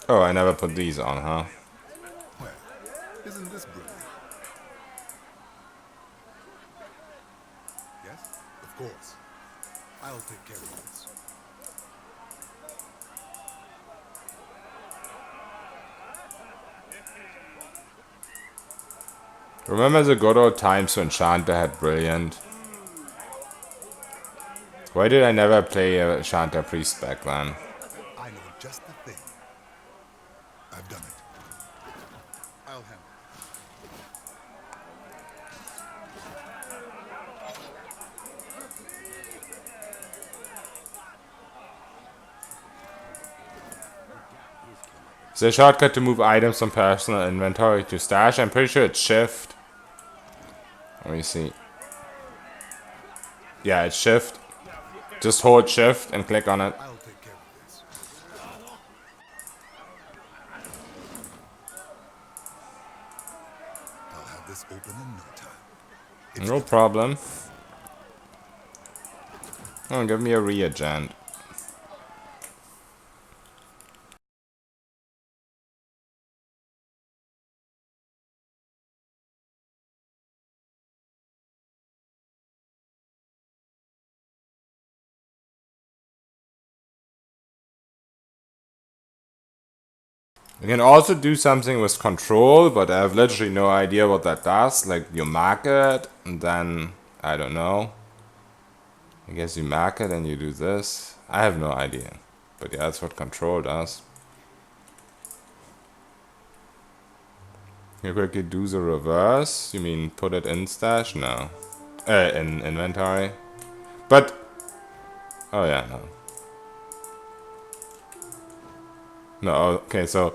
Oh, I never put these on, huh? Well, isn't this brilliant? Yes? Of course. I'll take care of this. Remember the good old times when Shanta had Brilliant? Why did I never play a Shanta Priest back then? I know just the thing. I've done it. I'll handle it. The shortcut to move items from personal inventory to stash, I'm pretty sure it's shift. Let me see. Yeah, it's shift. Just hold shift and click on it. I'll take care of this. I'll have this open in no time. It's No done. problem. Oh, give me a reagent. You can also do something with control, but I have literally no idea what that does. Like, you mark it, and then, I don't know. I guess you mark it and you do this. I have no idea. But yeah, that's what control does. You quickly do the reverse. You mean put it in stash? No. In inventory. But, oh yeah, no. No, okay, so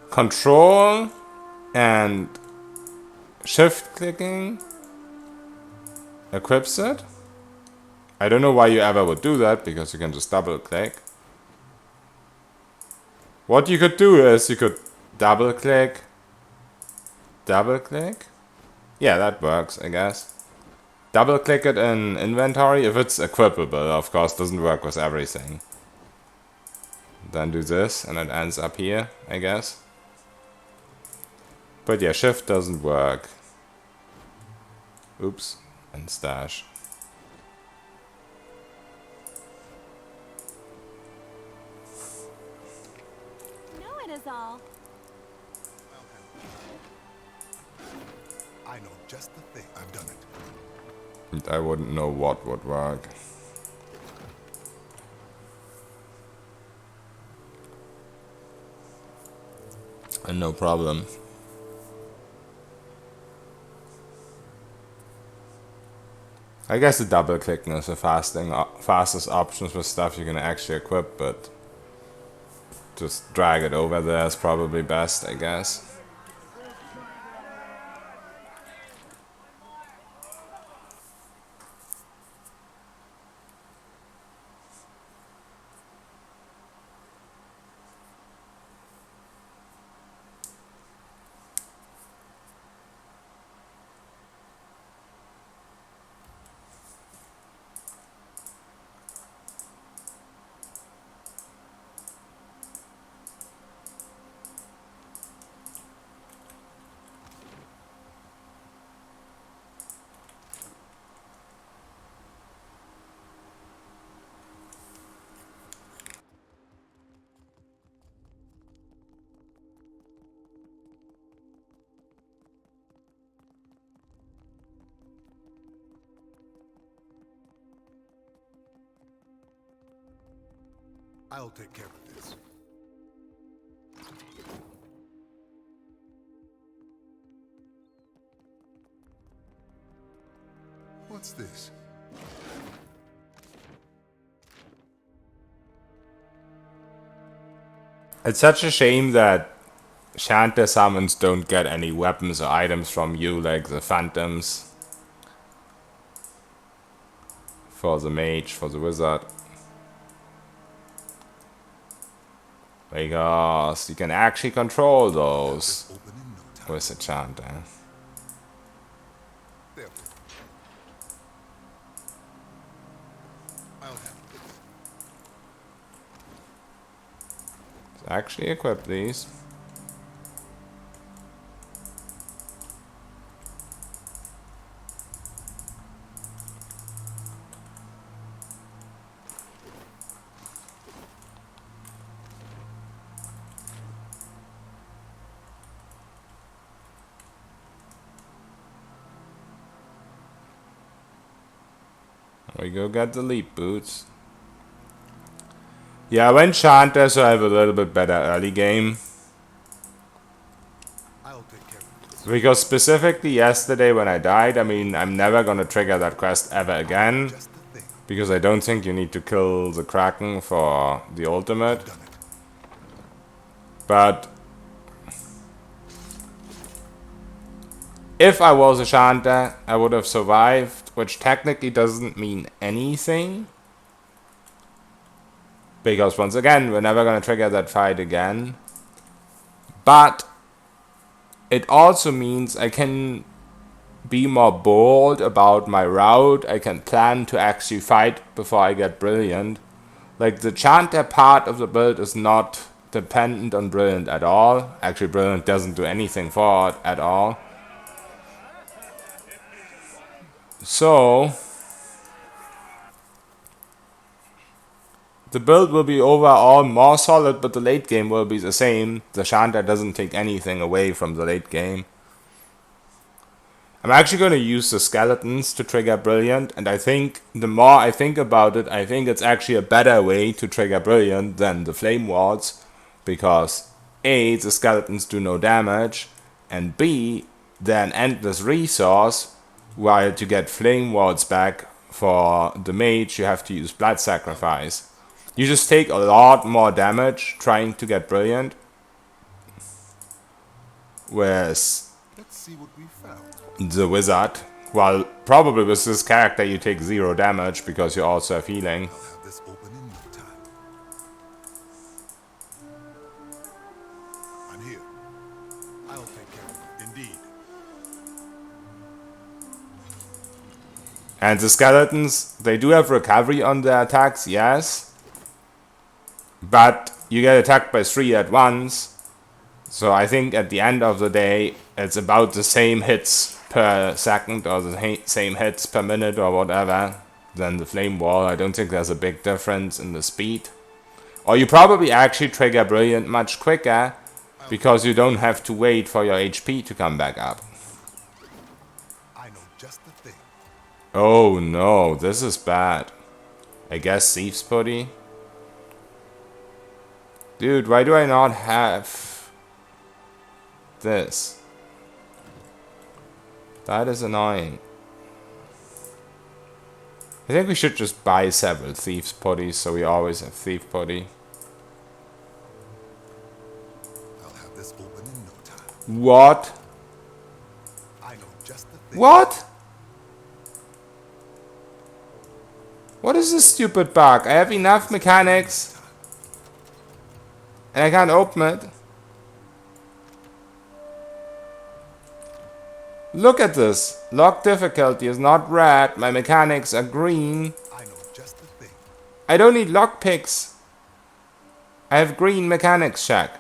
control and shift clicking equips it. I don't know why you ever would do that, because you can just double click. What you could do is you could double click. Double click? Yeah, that works, I guess. Double click it in inventory if it's equipable, of course, doesn't work with everything. Then do this and it ends up here, I guess. But yeah, shift doesn't work. Oops, and stash. No, it is all. I'll handle it. I know just the thing. I've done it. I wouldn't know what would work. And no problem. I guess the double clicking is the fastest option for stuff you can actually equip, but just drag it over there is probably best, I guess. I'll take care of this. What's this? It's such a shame that Shanta summons don't get any weapons or items from you, like the phantoms. For the mage, for the wizard. Because you can actually control I'll have this those open in no time. with the Shanta. There. I'll handle it. Actually equip these. We go get the leap boots. Yeah, I went Chanter, so I have a little bit better early game. I'll take care of this. Because specifically yesterday when I died, I mean, I'm never gonna trigger that quest ever again. Just the thing. Because I don't think you need to kill the Kraken for the ultimate. I've done it. But if I was a Chanter, I would have survived, which technically doesn't mean anything. Because once again, we're never gonna trigger that fight again. But it also means I can be more bold about my route. I can plan to actually fight before I get Brilliant. Like, the Chanter part of the build is not dependent on Brilliant at all. Actually, Brilliant doesn't do anything for it at all. So, the build will be overall more solid, but the late game will be the same. The Chanter doesn't take anything away from the late game. I'm actually going to use the skeletons to trigger Brilliant, and I think the more I think about it, I think it's actually a better way to trigger Brilliant than the Flame Wards, because A, the skeletons do no damage, and B, they're an endless resource, while to get Flame Wards back for the mage you have to use Blood Sacrifice. You just take a lot more damage trying to get Brilliant, whereas Let's see what we found. the wizard, well, probably with this character you take 0 damage because you also have healing. I'll have this open in no time. I'm here. I'll take care of it. Indeed. And the skeletons, they do have recovery on their attacks, yes, but you get attacked by 3 at once. So I think at the end of the day, it's about the same hits per second or the same hits per minute or whatever than the Flame Wall. I don't think there's a big difference in the speed. Or you probably actually trigger Brilliant much quicker because you don't have to wait for your HP to come back up. I know just the thing. Oh no, this is bad. I guess Thief's Putty. Dude, why do I not have this? That is annoying. I think we should just buy several Thieves Putties so we always have Thief Putty. I'll have this open in no time. What? I know just the thing. What? What is this stupid bug? I have enough mechanics and I can't open it. Look at this. Lock difficulty is not red. My mechanics are green. I know just the thing. I don't need lockpicks. I have green mechanics check.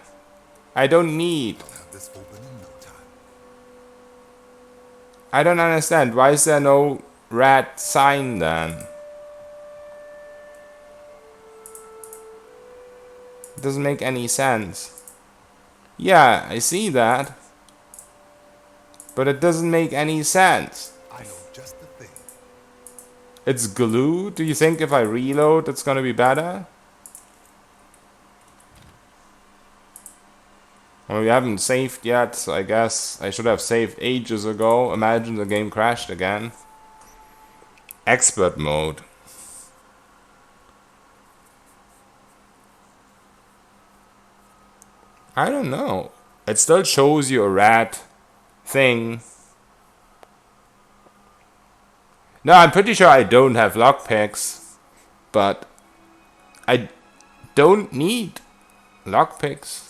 I don't need. I'll have this open in no time. I don't understand. Why is there no red sign then? It doesn't make any sense. Yeah, I see that. But it doesn't make any sense. I know just the thing. It's glue? Do you think if I reload it's gonna be better? Well, we haven't saved yet, so I guess I should have saved ages ago. Imagine the game crashed again. Expert mode. I don't know. It still shows you a red thing. No, I'm pretty sure I don't have lockpicks, but I don't need lockpicks.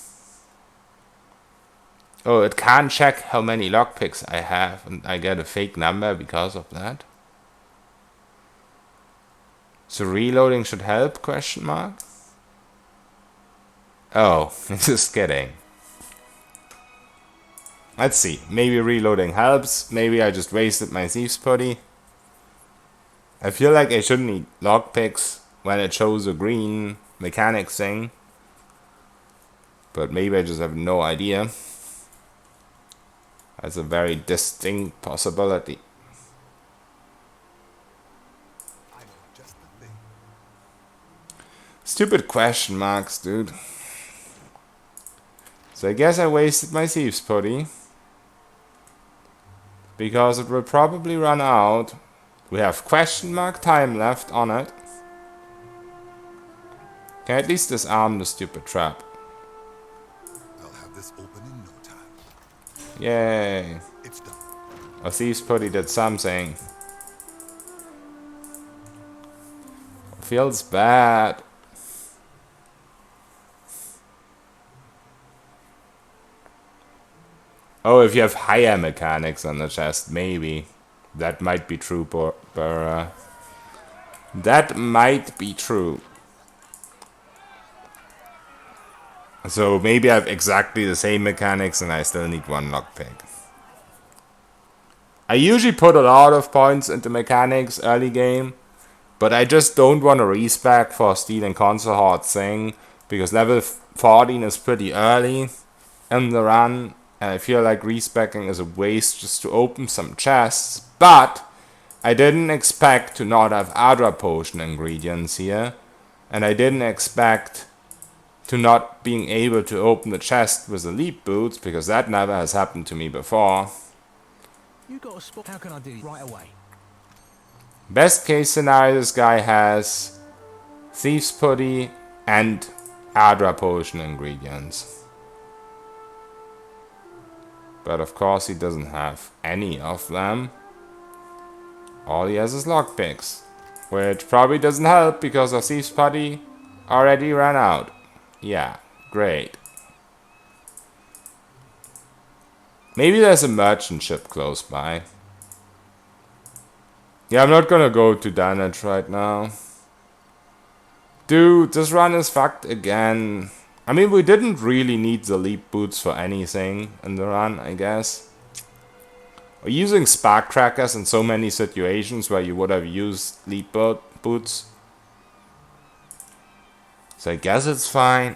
Oh, it can't check how many lockpicks I have, and I get a fake number because of that. So reloading should help, question mark? Oh, just kidding. Let's see. Maybe reloading helps. Maybe I just wasted my Thieves Putty. I feel like I shouldn't eat lockpicks when it shows a green mechanics thing. But maybe I just have no idea. That's a very distinct possibility. I know just the thing. Stupid question marks, dude. So I guess I wasted my Thieves Putty. Because it will probably run out. We have question mark time left on it. Can I at least disarm the stupid trap? I'll have this open in no time. Yay. It's done. A Thieves Putty did something. Feels bad. Oh, if you have higher mechanics on the chest, maybe. That might be true, but that might be true. So maybe I have exactly the same mechanics and I still need one lockpick. I usually put a lot of points into mechanics early game, but I just don't want to respec for stealing console hard thing, because level 14 is pretty early in the run, and I feel like respecking is a waste just to open some chests. But I didn't expect to not have Adra potion ingredients here, and I didn't expect to not being able to open the chest with elite boots, because that never has happened to me before. You got a spot. How can I do it right away? Best case scenario, this guy has Thieves Putty and Adra potion ingredients. But of course he doesn't have any of them. All he has is lockpicks, which probably doesn't help because our Thieves Putty already ran out. Yeah, great. Maybe there's a merchant ship close by. Yeah, I'm not gonna go to Danage right now. Dude, this run is fucked again. I mean, we didn't really need the leap boots for anything in the run, I guess. We're using spark trackers in so many situations where you would have used leap boots. So I guess it's fine.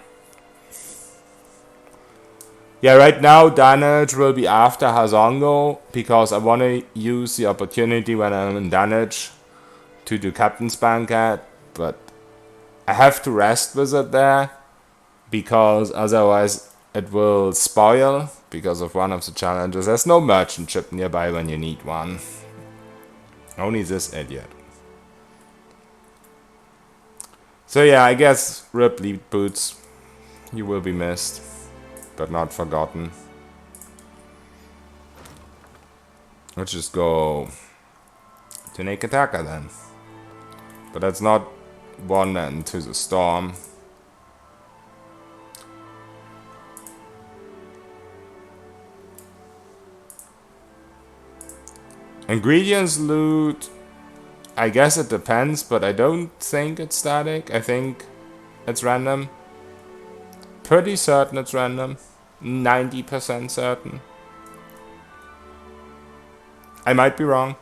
Yeah, right now Danage will be after Hazongo, because I want to use the opportunity when I'm in Danage to do Captain's Banquet, but I have to rest with it there, because otherwise it will spoil because of one of the challenges. There's no merchant ship nearby when you need one. Only this idiot. So yeah, I guess rip lead boots. You will be missed, but not forgotten. Let's just go to Neketaka then. But that's not one into the storm. Ingredients loot, I guess it depends, but I don't think it's static. I think it's random. Pretty certain it's random. 90% certain. I might be wrong.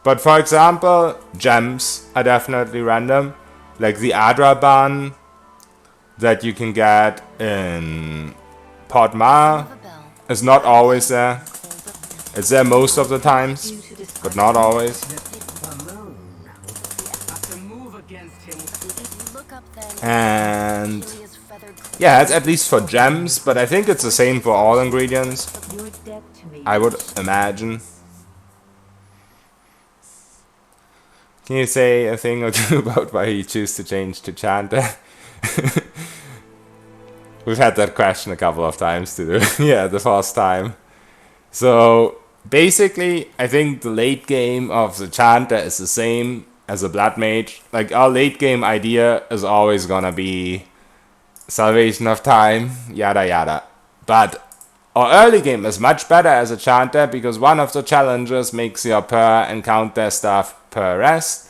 But for example, gems are definitely random. Like the Adra bun that you can get in Port Ma is not always there. It's there most of the times, but not always. And yeah, it's at least for gems, but I think it's the same for all ingredients, I would imagine. Can you say a thing or two about why you choose to change to Chanter? We've had that question a couple of times to do. Yeah, the first time. So basically, I think the late game of the Chanter is the same as a Blood Mage. Like, our late game idea is always gonna be Salvation of Time, yada yada. But our early game is much better as a Chanter, because one of the challenges makes your per and counter stuff per rest.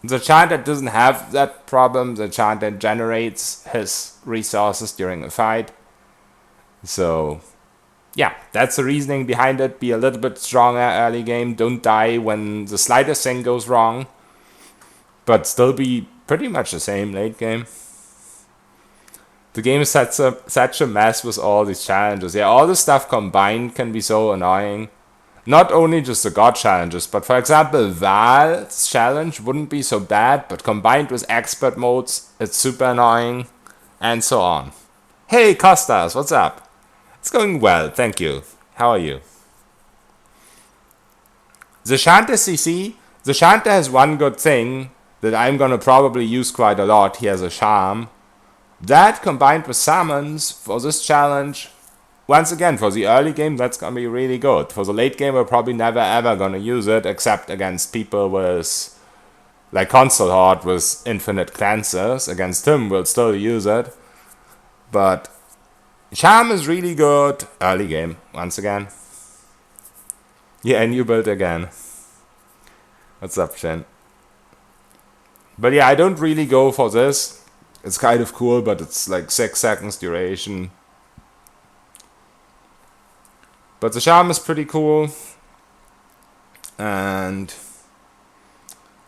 The Chanter doesn't have that problem. The Chanter generates his resources during a fight. So, yeah, that's the reasoning behind it. Be a little bit stronger early game. Don't die when the slightest thing goes wrong. But still be pretty much the same late game. The game is such a mess with all these challenges. Yeah, all this stuff combined can be so annoying. Not only just the god challenges, but for example, Val's challenge wouldn't be so bad, but combined with expert modes, it's super annoying, and so on. Hey, Costas, what's up? It's going well, thank you. How are you? The Chanter CC, the Chanter has one good thing that I'm gonna probably use quite a lot. He has a charm. That combined with summons for this challenge, once again, for the early game, that's gonna be really good. For the late game, we're probably never ever gonna use it, except against people with, like Console Horde with infinite cleanses. Against him, we'll still use it. But Charm is really good. Early game, once again. Yeah, new build again. What's up, Shen? But yeah, I don't really go for this. It's kind of cool, but it's like 6 seconds duration. But the charm is pretty cool. And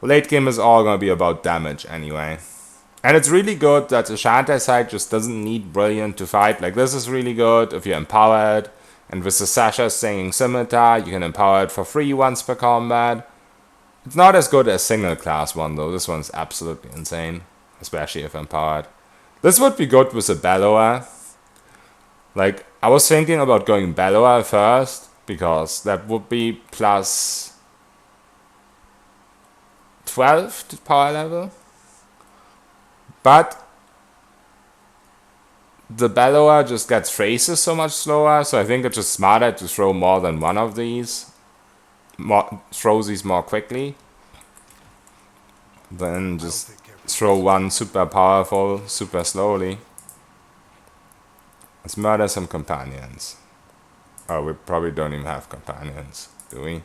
late game is all gonna be about damage anyway. And it's really good that the Shantai side just doesn't need Brilliant to fight. Like, this is really good if you're empowered. And with the Sasha singing Scimitar, you can empower it for free once per combat. It's not as good as single class one though. This one's absolutely insane. Especially if empowered. This would be good with a Bellower. Like, I was thinking about going Bellower first, because that would be plus 12 to power level. But the Bellower just gets phrases so much slower, so I think it's just smarter to throw more than one of these. Throw these more quickly. Then just throw one super powerful, super slowly. Let's murder some companions. Oh, we probably don't even have companions, do we?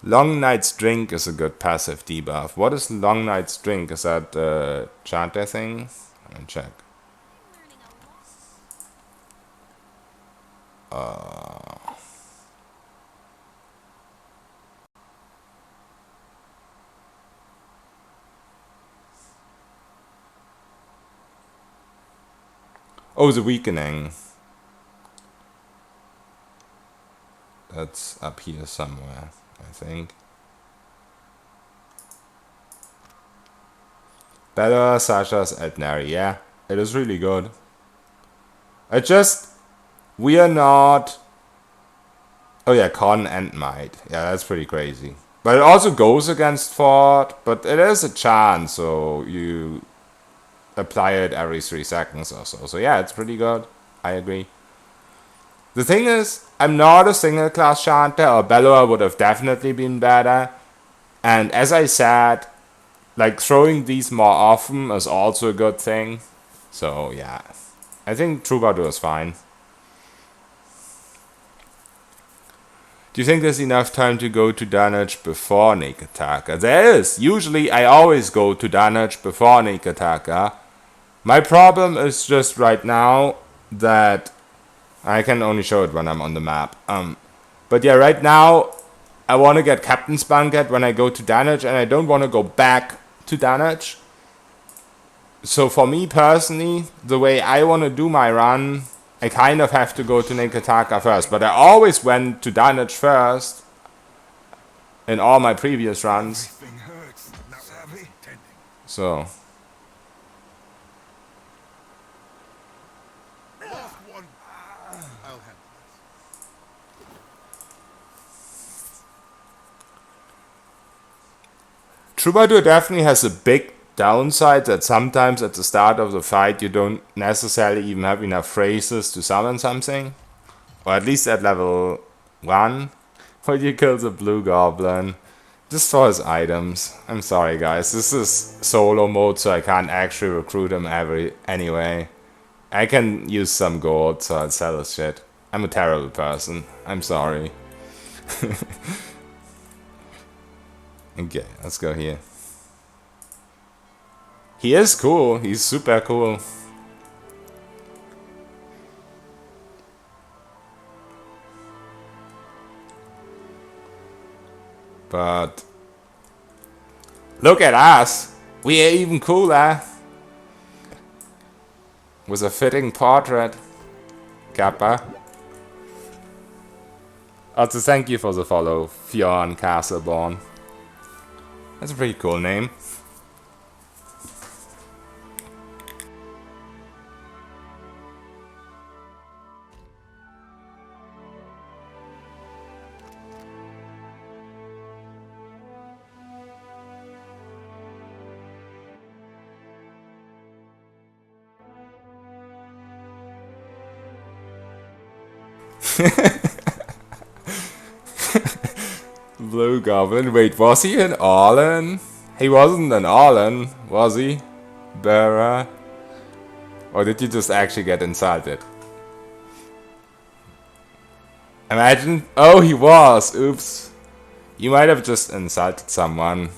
Long Night's Drink is a good passive debuff. What is Long Night's Drink? Is that a Chanter thing? Let me check. Oh, the Weakening. That's up here somewhere, I think. Bella, Sasha's Eltnari, yeah. It is really good. We are not... Oh yeah, Con and Might. Yeah, that's pretty crazy. But it also goes against Fort, but it is a chance, so you apply it every 3 seconds or so. So yeah, it's pretty good. I agree. The thing is, I'm not a single class Chanter, or Bellower would have definitely been better. And as I said, like, throwing these more often is also a good thing. So yeah, I think Troubadour is fine. Do you think there's enough time to go to Danage before Neketaka? There is. Usually I always go to Danage before Neketaka. My problem is just right now that I can only show it when I'm on the map. But yeah, right now I want to get Captain's Banquet when I go to Danage, and I don't want to go back to Danage. So for me personally, the way I want to do my run, I kind of have to go to Neketaka first. But I always went to Danage first in all my previous runs. So... Troubadour definitely has a big downside that sometimes at the start of the fight you don't necessarily even have enough phrases to summon something. Or at least at level 1. But you kill the blue goblin. Just for his items. I'm sorry guys, this is solo mode, so I can't actually recruit him anyway. I can use some gold, so I'll sell his shit. I'm a terrible person. I'm sorry. Okay, let's go here. He is cool. He's super cool. But look at us. We are even cooler. With a fitting portrait. Kappa. Also, thank you for the follow, Fionn Castleborn. That's a pretty cool name. Blue Goblin. Wait, was he an Arlen? He wasn't an Arlen, was he? Bera? Or did you just actually get insulted? Imagine. Oh, he was. Oops. You might have just insulted someone.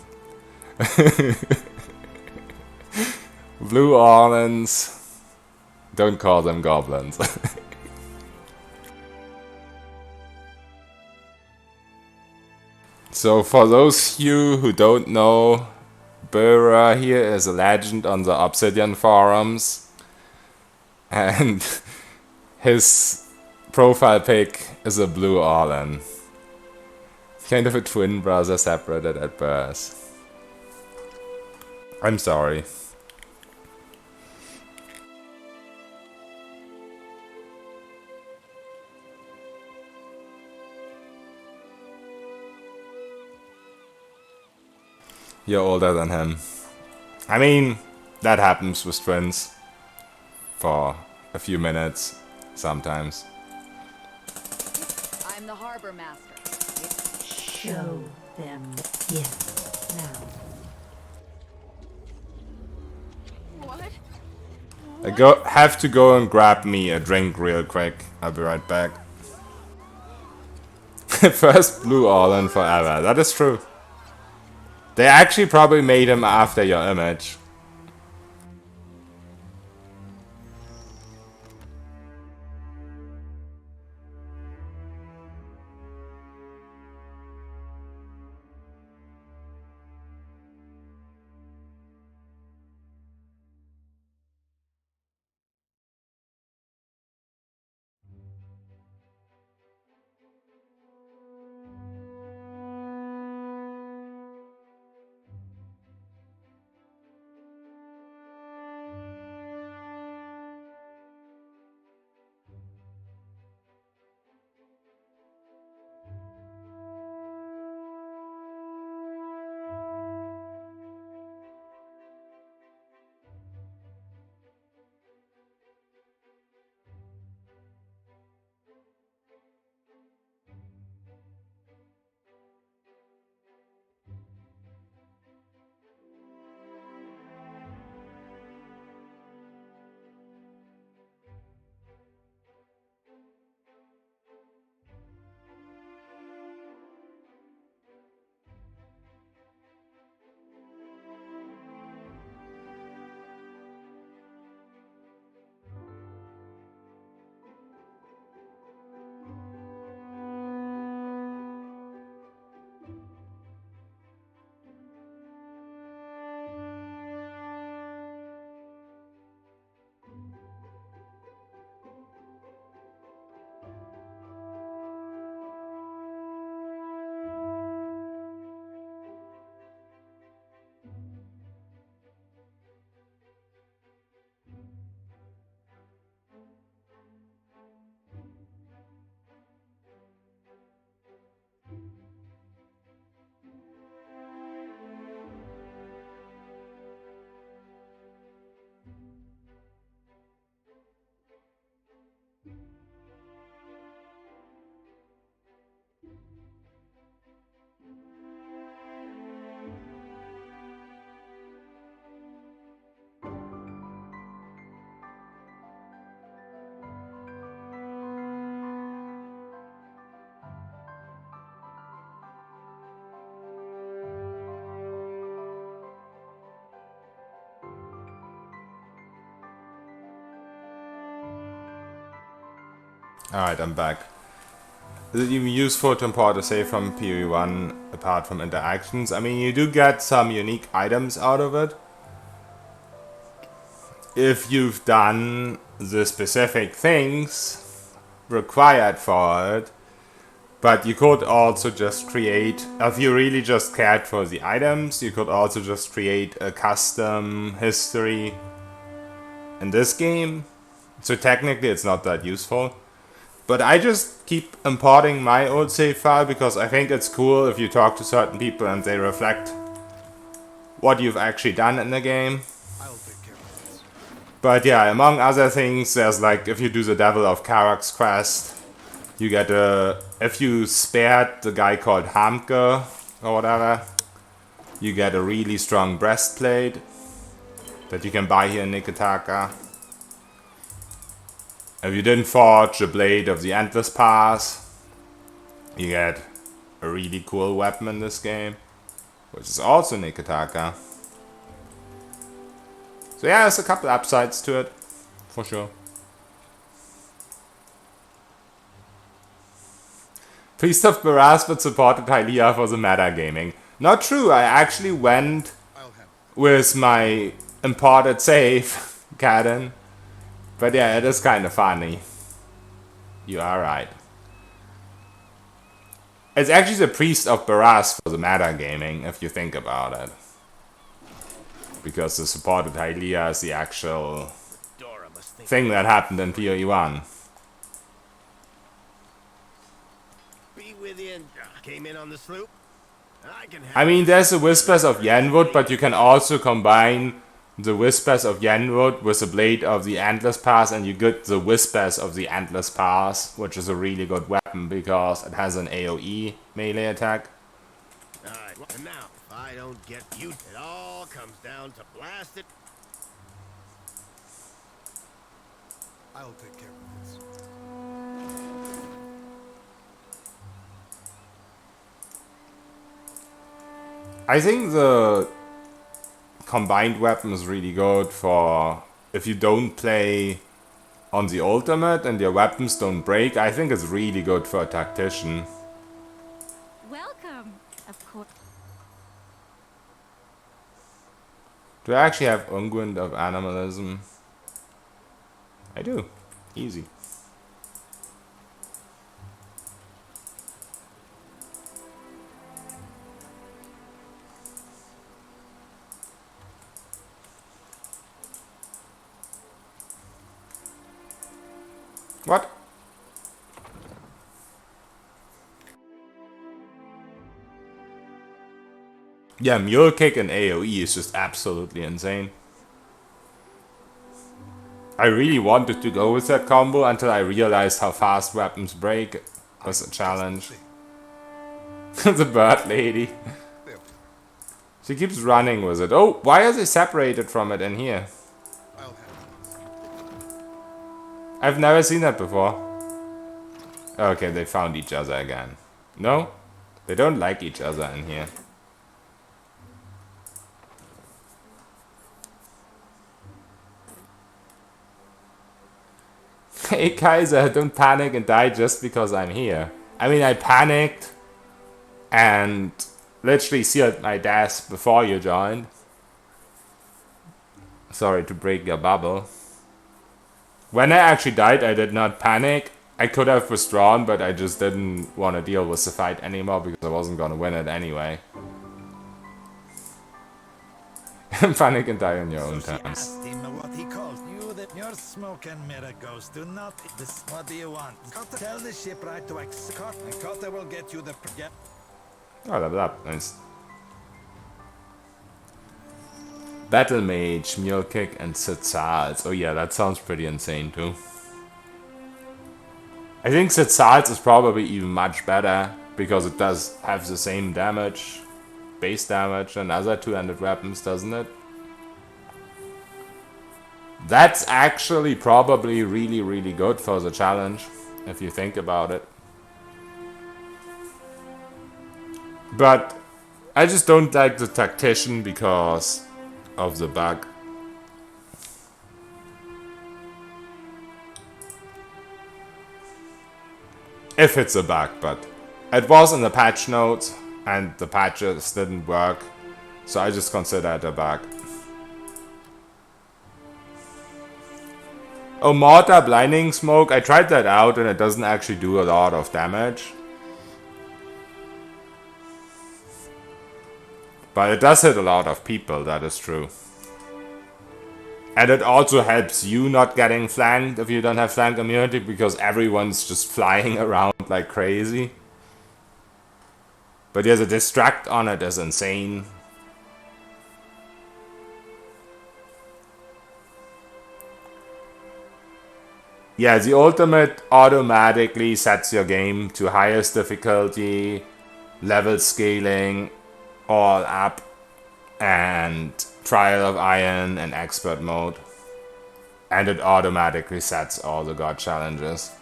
Blue Arlens. Don't call them goblins. So for those of you who don't know, Bera here is a legend on the Obsidian forums. And his profile pic is a blue Arlen. Kind of a twin brother separated at birth. I'm sorry. You're older than him. I mean, that happens with twins. For a few minutes, sometimes. I'm the harbor master. Show them. Yes, now. What? Have to go and grab me a drink real quick. I'll be right back. First blue Arlen forever. That is true. They actually probably made him after your image. Alright, I'm back. Is it even useful to import a save from PoE1 apart from interactions? I mean, you do get some unique items out of it. If you've done the specific things required for it. But you could also just create, if you really just cared for the items, you could also just create a custom history in this game. So technically it's not that useful. But I just keep importing my old save file because I think it's cool if you talk to certain people and they reflect what you've actually done in the game. I'll take care of this. But yeah, among other things, there's like, if you do the Devil of Karak's quest, you get a, if you spared the guy called Hamke or whatever, you get a really strong breastplate that you can buy here in Neketaka. If you didn't forge the Blade of the Endless Pass, you get a really cool weapon in this game, which is also Neketaka. So yeah, there's a couple upsides to it, for sure. Priest of Barasbet supported Hylia for the metagaming. Not true, I actually went with my imported save, Caden. But yeah, it is kind of funny. You are right. It's actually the Priest of Baras for the metagaming, if you think about it. Because the supported Hylia is the actual thing that happened in PoE1. Came in on the sloop. I mean, there's the Whispers of Yenwood, but you can also combine the Whispers of Yenwood with the Blade of the Endless Pass, and you get the Whispers of the Endless Pass, which is a really good weapon because it has an AoE melee attack. Alright, well, now, if I don't get you, it all comes down to blast it. I'll take care of this. I think the combined weapon is really good for if you don't play on the ultimate and your weapons don't break. I think it's really good for a tactician. Welcome. Of course. Do I actually have Unguent of Animalism? I do. Easy. What? Yeah, Mule Kick and AoE is just absolutely insane. I really wanted to go with that combo until I realized how fast weapons break was a challenge. The bird lady. She keeps running with it. Oh, why are they separated from it in here? I'll handle this. I've never seen that before. Okay, they found each other again. No? They don't like each other in here. Hey Kaiser, don't panic and die just because I'm here. I mean, I panicked and literally sealed my death before you joined. Sorry to break your bubble. When I actually died, I did not panic. I could have withdrawn, but I just didn't want to deal with the fight anymore because I wasn't going to win it anyway. Panic and die on your own She terms. asked him what he calls you, that your smoke and mirror ghost do not this. What do you want? Cotta, tell the shipwright to escort, and Cotta will get you the project. Oh, level up. Nice. Battle Mage, Mule Kick, and Sitzals. Oh yeah, that sounds pretty insane too. I think Sitzals is probably even much better because it does have the same damage, base damage, and other two-handed weapons, doesn't it? That's actually probably really, really good for the challenge, if you think about it. But I just don't like the Tactician because of the bug. If it's a bug, but it was in the patch notes and the patches didn't work, so I just consider it a bug. Oh, Mortar Blinding Smoke, I tried that out and it doesn't actually do a lot of damage. But it does hit a lot of people, that is true. And it also helps you not getting flanked if you don't have flank immunity, because everyone's just flying around like crazy. But yeah, the distract on it is insane. Yeah, the ultimate automatically sets your game to highest difficulty, level scaling, all up, and Trial of Iron and Expert mode. And it automatically sets all the god challenges.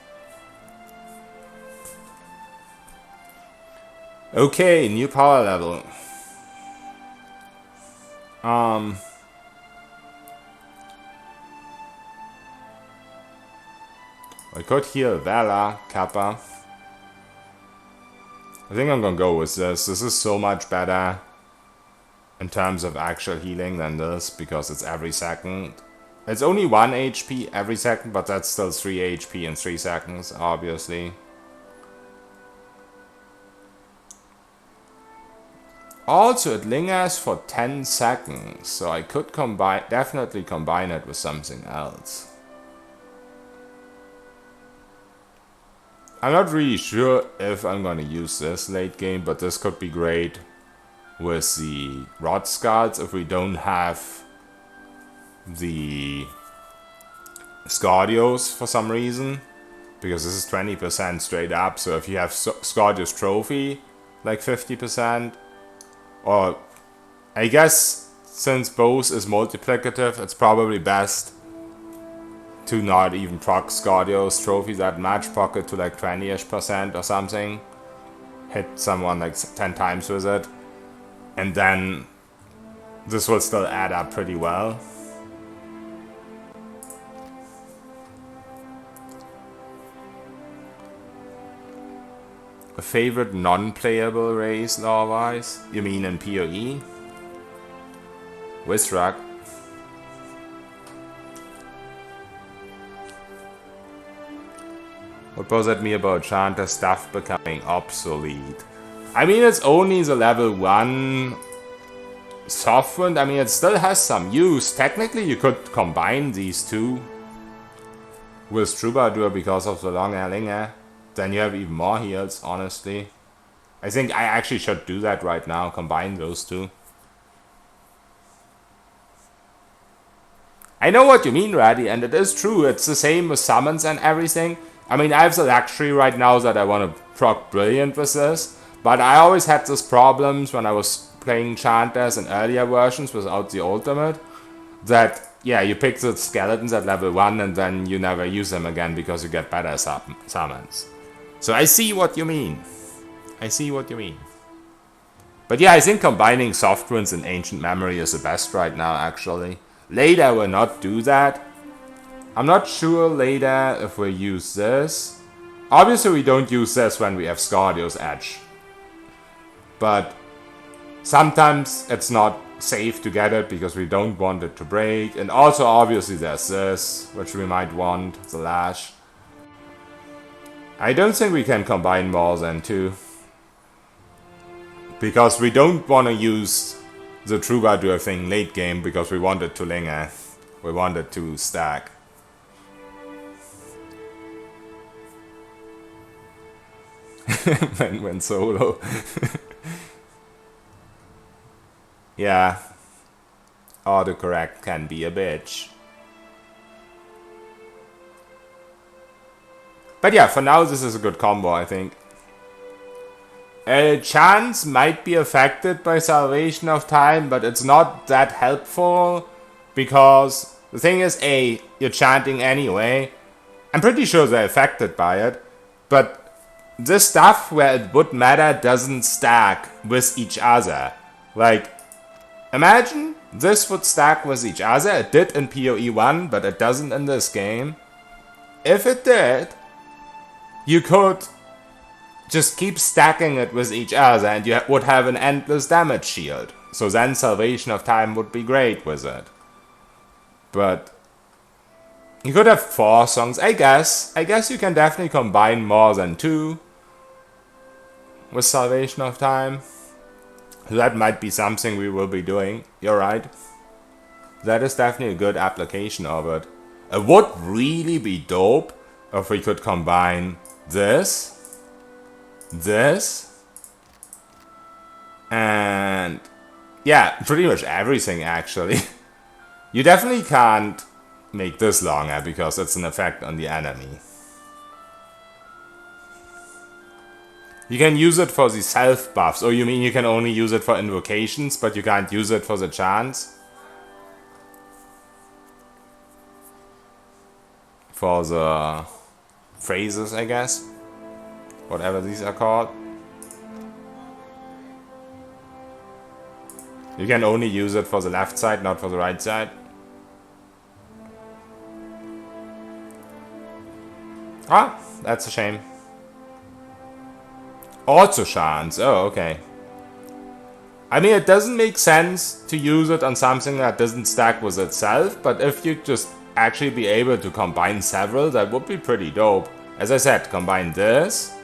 Okay, new power level. I could heal Vela, Kappa. I think I'm gonna go with this. This is so much better in terms of actual healing than this, because it's every second. It's only 1 HP every second, but that's still 3 HP in 3 seconds, obviously. Also, it lingers for 10 seconds, so I could definitely combine it with something else. I'm not really sure if I'm gonna use this late game, but this could be great with the Rod Skulls if we don't have the Scardios for some reason, because this is 20% straight up. So if you have Scardios Trophy, like 50%, or I guess since both is multiplicative, it's probably best to not even proc Scardios Trophy that much, proc it to like 20-ish% or something, hit someone like 10 times with it, and then this will still add up pretty well. A favorite non-playable race lore-wise? You mean in PoE? Wizrak. What bothered me about Chanter stuff becoming obsolete? I mean, it's only the level 1 software. I mean, it still has some use. Technically, you could combine these two with Troubadour because of the long Linger. Then you have even more heals, honestly. I think I actually should do that right now, combine those two. I know what you mean, Raddy, and it is true. It's the same with summons and everything. I mean, I have the luxury right now that I want to proc Brilliant with this, but I always had these problems when I was playing Chanters in earlier versions without the ultimate, that, yeah, you pick the skeletons at level 1 and then you never use them again because you get better summons. So I see what you mean. I see what you mean. But yeah, I think combining soft runes and ancient memory is the best right now, actually. Later will not do that. I'm not sure later if we use this. Obviously we don't use this when we have Scardio's Edge. But sometimes it's not safe to get it because we don't want it to break. And also obviously there's this, which we might want, the Lash. I don't think we can combine more than 2. Because we don't want to use the Troubadour thing late game because we want it to linger. We want it to stack. when solo. Yeah. Autocorrect can be a bitch. But yeah, for now this is a good combo, I think. Chance might be affected by Salvation of Time, but it's not that helpful, because the thing is, A, you're chanting anyway. I'm pretty sure they're affected by it, but this stuff where it would matter doesn't stack with each other. Like, imagine this would stack with each other. It did in PoE 1, but it doesn't in this game. If it did, you could just keep stacking it with each other and you would have an endless damage shield. So then Salvation of Time would be great with it. But you could have 4 songs, I guess. I guess you can definitely combine more than 2 with Salvation of Time. That might be something we will be doing. You're right. That is definitely a good application of it. It would really be dope if we could combine this, and yeah, pretty much everything actually. You definitely can't make this longer because it's an effect on the enemy. You can use it for the self buffs. Oh, you mean you can only use it for invocations, but you can't use it for the chants? For the phrases, I guess. Whatever these are called. You can only use it for the left side, not for the right side. Ah, that's a shame. Also chance. Oh, okay. I mean, it doesn't make sense to use it on something that doesn't stack with itself, but if you just actually be able to combine several, that would be pretty dope. As I said, combine this,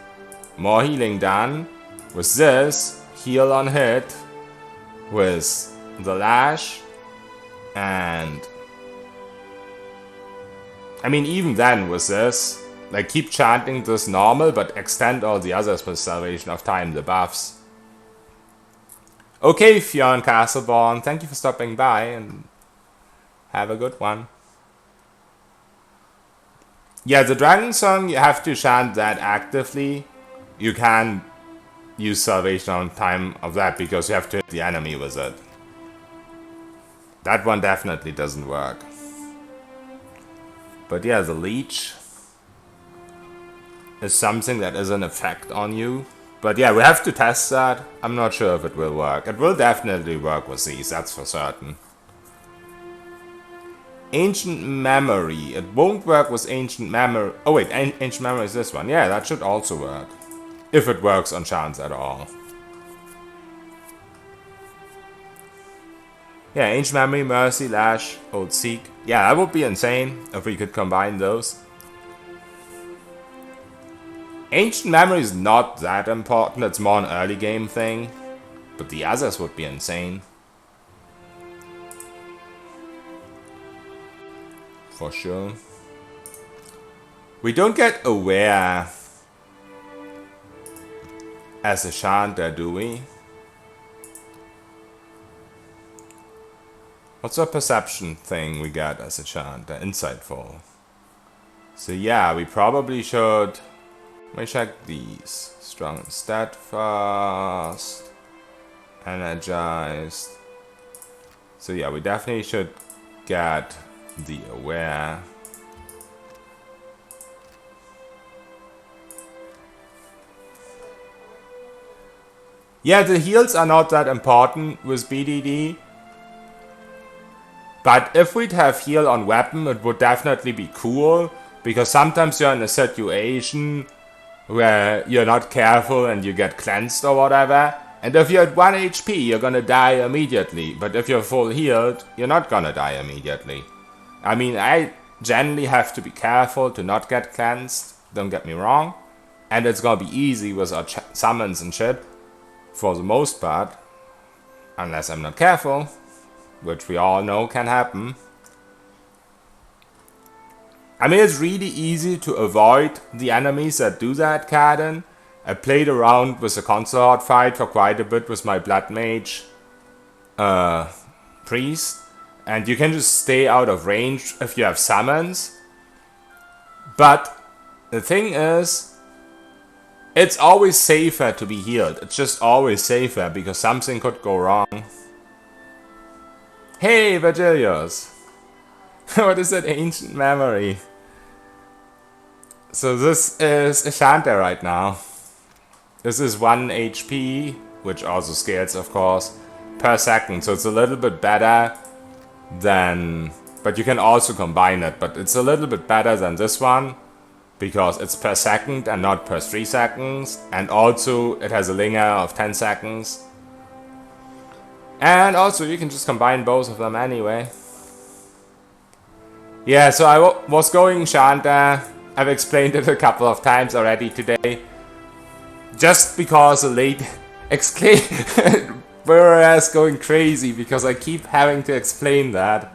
more healing done, with this, heal on hit, with the lash, and I mean, even then with this, like, keep chanting this normal, but extend all the others with Salvation of Time, the buffs. Okay, Fionn Castleborn, thank you for stopping by, and have a good one. Yeah, the Dragon Song, you have to chant that actively. You can use Salvation of Time of that, because you have to hit the enemy with it. That one definitely doesn't work. But yeah, the Leech is something that is an effect on you. But yeah, we have to test that. I'm not sure if it will work. It will definitely work with these, that's for certain. Ancient Memory. It won't work with Ancient Memory. Oh wait, Ancient Memory is this one. Yeah, that should also work. If it works on chance at all. Yeah, Ancient Memory, Mercy, Lash, Old Seek. Yeah, that would be insane if we could combine those. Ancient Memory is not that important, it's more an early game thing. But the others would be insane. For sure. We don't get Aware as a chanter, do we? What's the perception thing we get as a chanter? Insightful. So yeah, we probably should... Let me check these. Strong and steadfast. Energized. So yeah, we definitely should get the Aware. Yeah, the heals are not that important with BDD. But if we'd have heal on weapon, it would definitely be cool. Because sometimes you're in a situation where you're not careful and you get cleansed or whatever. And if you're at 1 HP, you're gonna die immediately. But if you're full healed, you're not gonna die immediately. I mean, I generally have to be careful to not get cleansed. Don't get me wrong. And it's gonna be easy with our summons and shit. For the most part. Unless I'm not careful. Which we all know can happen. I mean, it's really easy to avoid the enemies that do that, Kaden. I played around with the consort fight for quite a bit with my Blood Mage priest. And you can just stay out of range if you have summons. But the thing is, it's always safer to be healed. It's just always safer because something could go wrong. Hey, Virgilius! What is that Ancient Memory? So this is a chanter right now. This is 1 HP, which also scales, of course, per second. So it's a little bit better than... But you can also combine it. But it's a little bit better than this one. because it's per second and not per 3 seconds, and also it has a linger of 10 seconds. And also you can just combine both of them anyway. Yeah, so I was going Shanta. I've explained it a couple of times already today. Just because a late exclaim whereas going crazy because I keep having to explain that.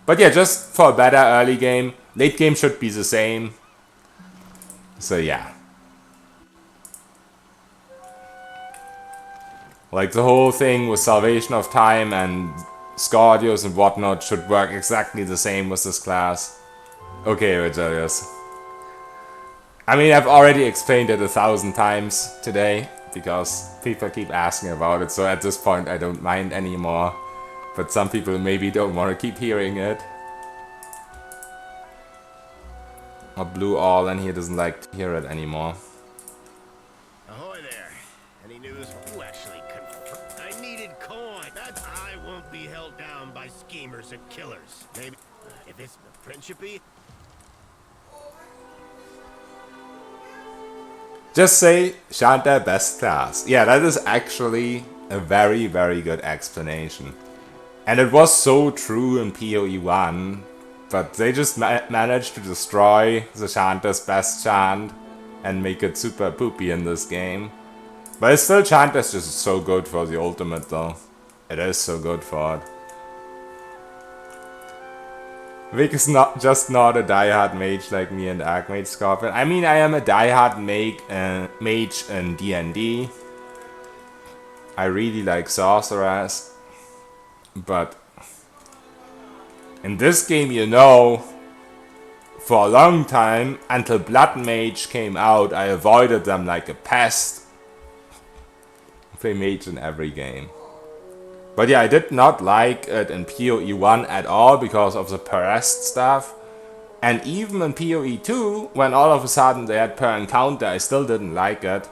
But yeah, just for a better early game. Late game should be the same. So yeah. Like the whole thing with salvation of time and Scordios and whatnot should work exactly the same with this class. Okay, Regelius. I mean, I've already explained it 1,000 times today because people keep asking about it, so at this point I don't mind anymore. But some people maybe don't want to keep hearing it. Or Blue All, and he doesn't like to hear it anymore. Ahoy there. Any news? Who actually confirmed? I needed coin. That I won't be held down by schemers and killers. Maybe if it's the Principe. Just say Shanta best class. Yeah, that is actually a very, very good explanation. And it was so true in PoE 1, but they just managed to destroy the Shanta's best chant and make it super poopy in this game. But it's still, Shanta's just so good for the ultimate though. It is so good for it. Vic is not a diehard mage like me and Archmage Scorpion. I mean, I am a diehard mage in D&D. I really like Sorceress. But in this game, you know, for a long time, until Blood Mage came out, I avoided them like a pest. I play mage in every game. But yeah, I did not like it in PoE 1 at all because of the per rest stuff. And even in PoE 2, when all of a sudden they had per encounter, I still didn't like it.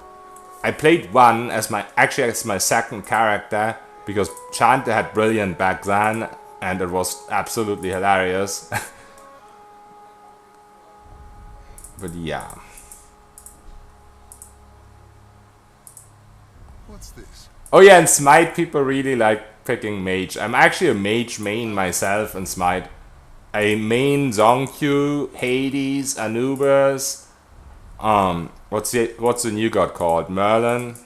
I played 1 as my second character because Shanta had Brilliant back then and it was absolutely hilarious. But yeah. What's this? Oh yeah, and Smite people really like picking mage. I'm actually a mage main myself in Smite. I main Zonkyu, Hades, Anubis. What's the new god called? Merlin.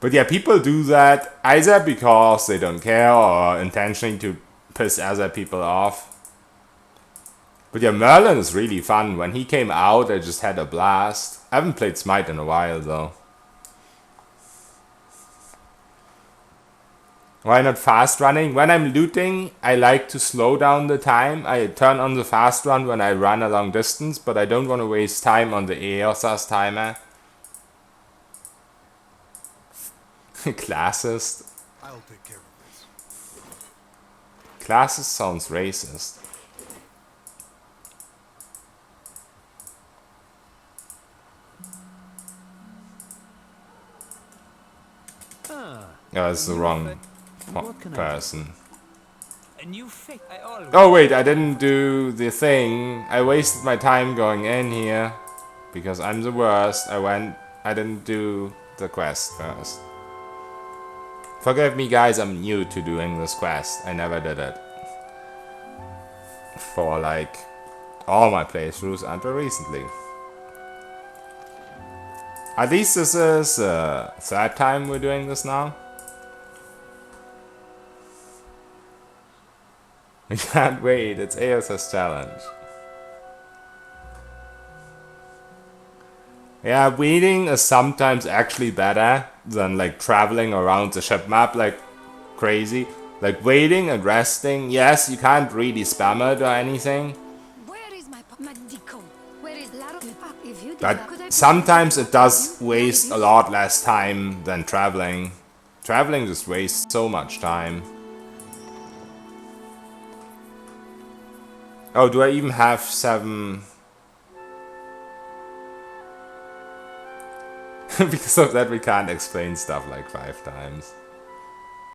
But yeah, people do that either because they don't care or intentionally to piss other people off. But yeah, Merlin is really fun. When he came out, I just had a blast. I haven't played Smite in a while though. Why not fast running? When I'm looting, I like to slow down the time. I turn on the fast run when I run a long distance, but I don't want to waste time on the EOSAS timer. Classist. I'll take care of this. Classist sounds racist. Oh, that's the wrong person. Oh wait, I didn't do the thing. I wasted my time going in here because I'm the worst. I didn't do the quest first. Forgive me guys, I'm new to doing this quest. I never did it. For like all my playthroughs until recently. At least this is third time we're doing this now. We can't wait, it's AOS's challenge. Yeah, waiting is sometimes actually better than like traveling around the ship map like crazy. Like waiting and resting, yes, you can't really spam it or anything. Where is my Dico? Where is Laro? If you But sometimes it does waste a lot less time than traveling. Traveling just wastes so much time. Oh, do I even have 7? Because of that we can't explain stuff like 5 times.